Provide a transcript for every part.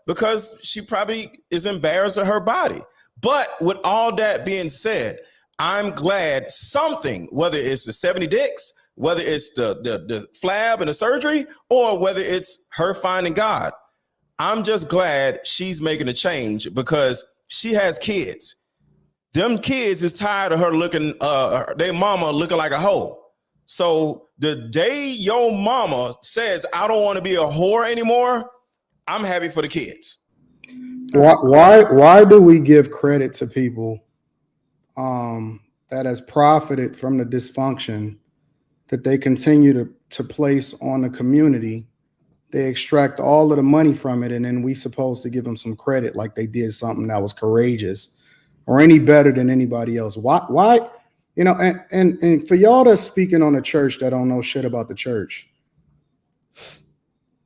because she probably is embarrassed of her body. But with all that being said, I'm glad something, whether it's the 70 dicks, whether it's the flab and the surgery, or whether it's her finding God, I'm just glad she's making a change because she has kids. Them kids is tired of her looking, their mama looking like a hoe. So the day your mama says, I don't want to be a whore anymore, I'm happy for the kids. Why do we give credit to people that has profited from the dysfunction that they continue to place on the community? They extract all of the money from it, and then we supposed to give them some credit like they did something that was courageous or any better than anybody else. Why? You know, and for y'all that's speaking on the church that don't know shit about the church,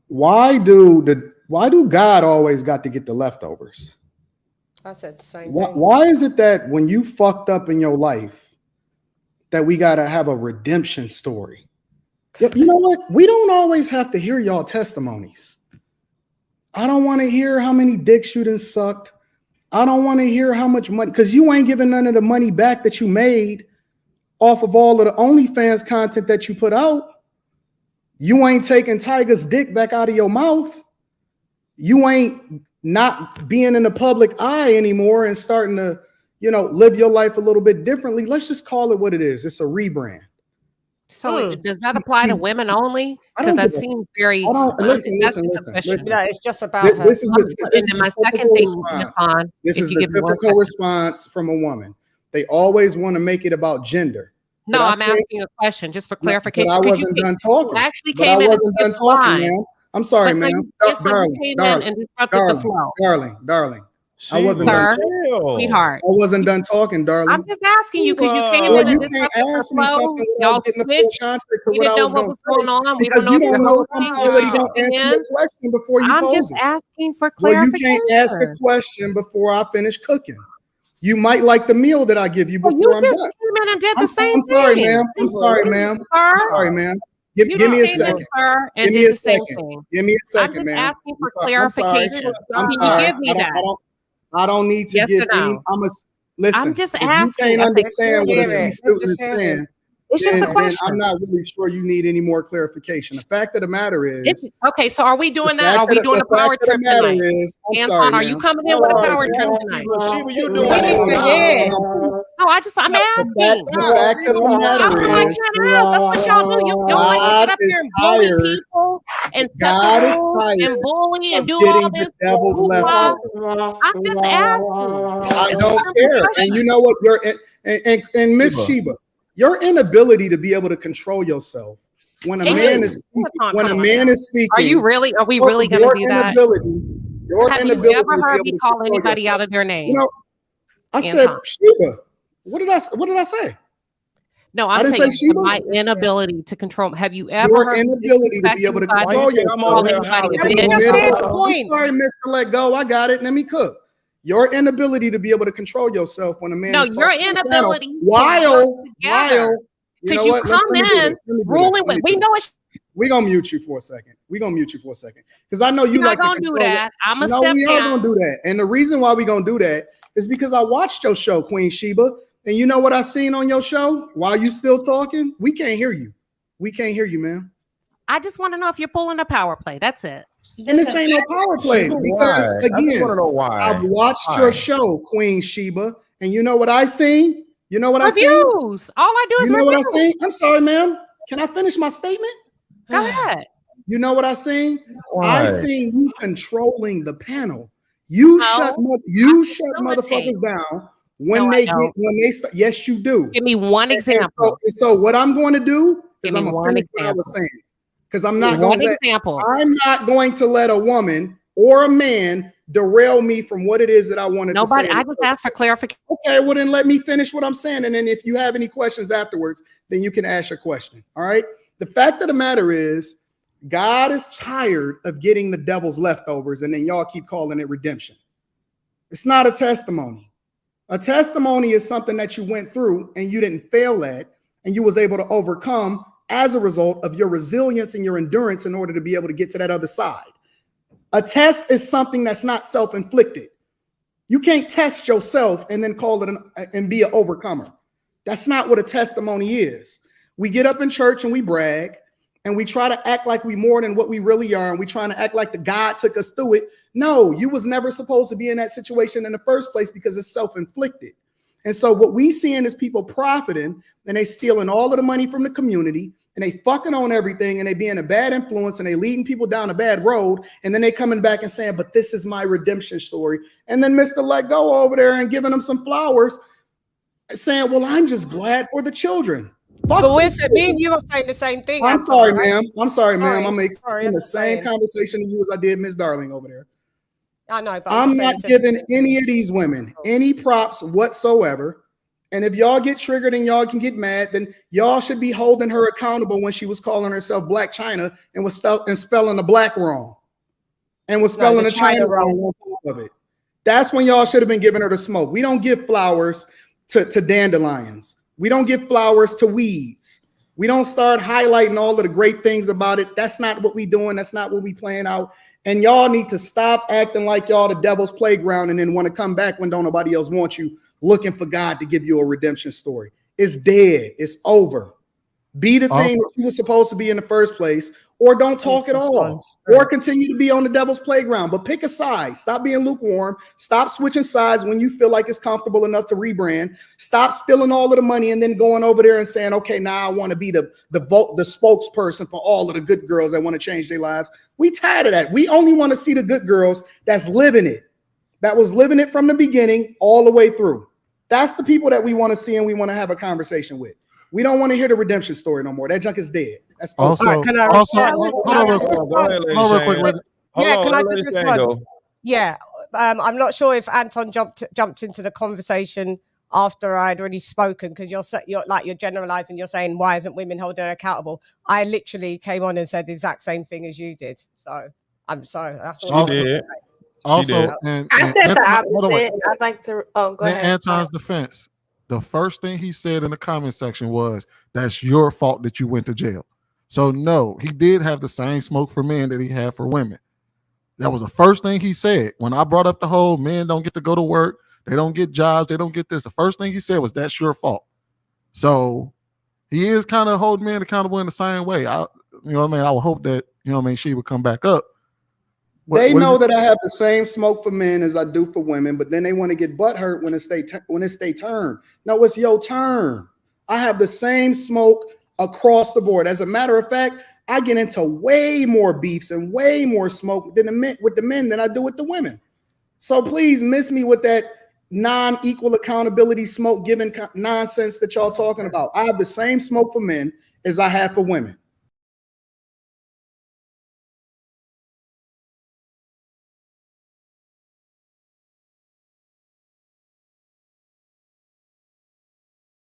why do God always got to get the leftovers? I said the same thing. Why is it that when you fucked up in your life that we got to have a redemption story? You know what? We don't always have to hear y'all testimonies. I don't want to hear how many dicks you done sucked. I don't want to hear how much money, because you ain't giving none of the money back that you made off of all of the OnlyFans content that you put out. You ain't taking Tiger's dick back out of your mouth. You ain't not being in the public eye anymore and starting to, live your life a little bit differently. Let's just call it what it is. It's a rebrand. So does that apply to women only? Because that seems very. Listen. Yeah, it's just about her. This is my second thing. This is the typical response from a woman. They always want to make it about gender. No, I'm asking a question just for clarification. I wasn't done talking. I actually came in. I wasn't done talking, man. I'm sorry, ma'am. Darling. I wasn't done. Sweetheart. I wasn't done talking, darling. I'm just asking you because you came in and disrupted the flow. Y'all switched. We didn't know what was going on. We don't know if you're hosting. Already don't answer the question before you pose it. I'm just asking for clarification. Well, you can't ask a question before I finish cooking. You might like the meal that I give you before I'm done. You came in and did the same thing. I'm sorry, ma'am. Give me a second. Give me a second, man. I'm just asking for clarification. Can you give me that? I don't need to give any. Listen. I'm just asking. You can't understand what a C-student is saying. It's just a question. I'm not really sure you need any more clarification. The fact of the matter is, okay. So are we doing that? Are we doing a power trip tonight? Anton, are you coming in with a power trip tonight? Shiba, you doing it? No, I'm asking. The fact of the matter is, that's what y'all do. You don't like to get up here and bully people and bully and do all this. I'm just asking. I don't care. And you know what? And Miss Shiba, your inability to be able to control yourself when a man is speaking. Are we really going to do that? Have you ever heard me call anybody out of their name? I said Shiba. What did I say? No, I'm saying my inability to control. Have you ever your inability to be able to control yourself? I'm sorry, Mr. Let Go. I got it. Let me cook. Your inability to be able to control yourself when a man. No, your inability. While because you come in ruling with. We know it's. We're gonna mute you for a second. Because I know you like to control. Do that. I'm a step down. We are gonna do that. And the reason why we're gonna do that is because I watched your show, Queen Shiba. And you know what I seen on your show while you still talking? We can't hear you. We can't hear you, man. I just want to know if you're pulling a power play. That's it. And this ain't no power play because again, I've watched your show, Queen Shiba, and you know what I seen? You know what I seen? Reviews. All I do is you know reviews. What I seen? I'm sorry, ma'am. Can I finish my statement? Go ahead. You know what I seen? I seen you controlling the panel. You shut motherfuckers down. Yes, you do. Give me one example. So what I'm going to do is I'm going to finish what I was saying. Because I'm not going to let a woman or a man derail me from what it is that I wanted to say. I just asked for clarification. Okay, well then let me finish what I'm saying. And then if you have any questions afterwards, then you can ask your question. All right. The fact of the matter is, God is tired of getting the devil's leftovers, and then y'all keep calling it redemption. It's not a testimony. A testimony is something that you went through and you didn't fail at, and you was able to overcome as a result of your resilience and your endurance in order to be able to get to that other side. A test is something that's not self-inflicted. You can't test yourself and then call it and be an overcomer. That's not what a testimony is. We get up in church and we brag and we try to act like we more than what we really are. And we trying to act like the God took us through it. No, you was never supposed to be in that situation in the first place because it's self-inflicted. And so what we seeing is people profiting and they stealing all of the money from the community and they fucking on everything and they being a bad influence and they leading people down a bad road. And then they coming back and saying, but this is my redemption story. And then Mr. Let Go over there and giving them some flowers saying, well, I'm just glad for the children. But me and you are saying the same thing. I'm sorry, ma'am. I'm sorry, ma'am. I'm experiencing the same conversation to you as I did Miss Darling over there. I know, but I'm not giving any of these women any props whatsoever. And if y'all get triggered and y'all can get mad, then y'all should be holding her accountable when she was calling herself Black China and was spelling the black wrong and was spelling the China wrong on top of it. That's when y'all should have been giving her the smoke. We don't give flowers to dandelions. We don't give flowers to weeds. We don't start highlighting all of the great things about it. That's not what we doing. That's not what we playing out. And y'all need to stop acting like y'all the devil's playground and then want to come back when don't nobody else wants you, looking for God to give you a redemption story. It's dead. It's over. Be the thing that you were supposed to be in the first place, or don't talk at all, or continue to be on the devil's playground. But pick a side. Stop being lukewarm. Stop switching sides when you feel like it's comfortable enough to rebrand. Stop stealing all of the money and then going over there and saying, okay, now I want to be the spokesperson for all of the good girls that want to change their lives. We tired of that. We only want to see the good girls that's living it, that was living it from the beginning all the way through. That's the people that we want to see and we want to have a conversation with. We don't want to hear the redemption story no more. That junk is dead. That's also. Hold on real quick. Yeah, can I just respond? Yeah, I'm not sure if Anton jumped into the conversation after I'd already spoken because you're generalizing. You're saying why isn't women holding her accountable? I literally came on and said the exact same thing as you did. So I'm sorry. That's all she did. Also, I said the opposite. I'd like to. Oh, go ahead. Anton's defense. The first thing he said in the comment section was, that's your fault that you went to jail. So no, he did have the same smoke for men that he had for women. That was the first thing he said. When I brought up the whole men don't get to go to work, they don't get jobs, they don't get this. The first thing he said was, that's your fault. So he is kind of holding men accountable in the same way. I would hope that, she would come back up. They know that I have the same smoke for men as I do for women, but then they want to get butthurt when it's their turn. No, it's your turn. I have the same smoke across the board. As a matter of fact, I get into way more beefs and way more smoke with the men than I do with the women. So please miss me with that non-equal accountability smoke giving nonsense that y'all talking about. I have the same smoke for men as I have for women.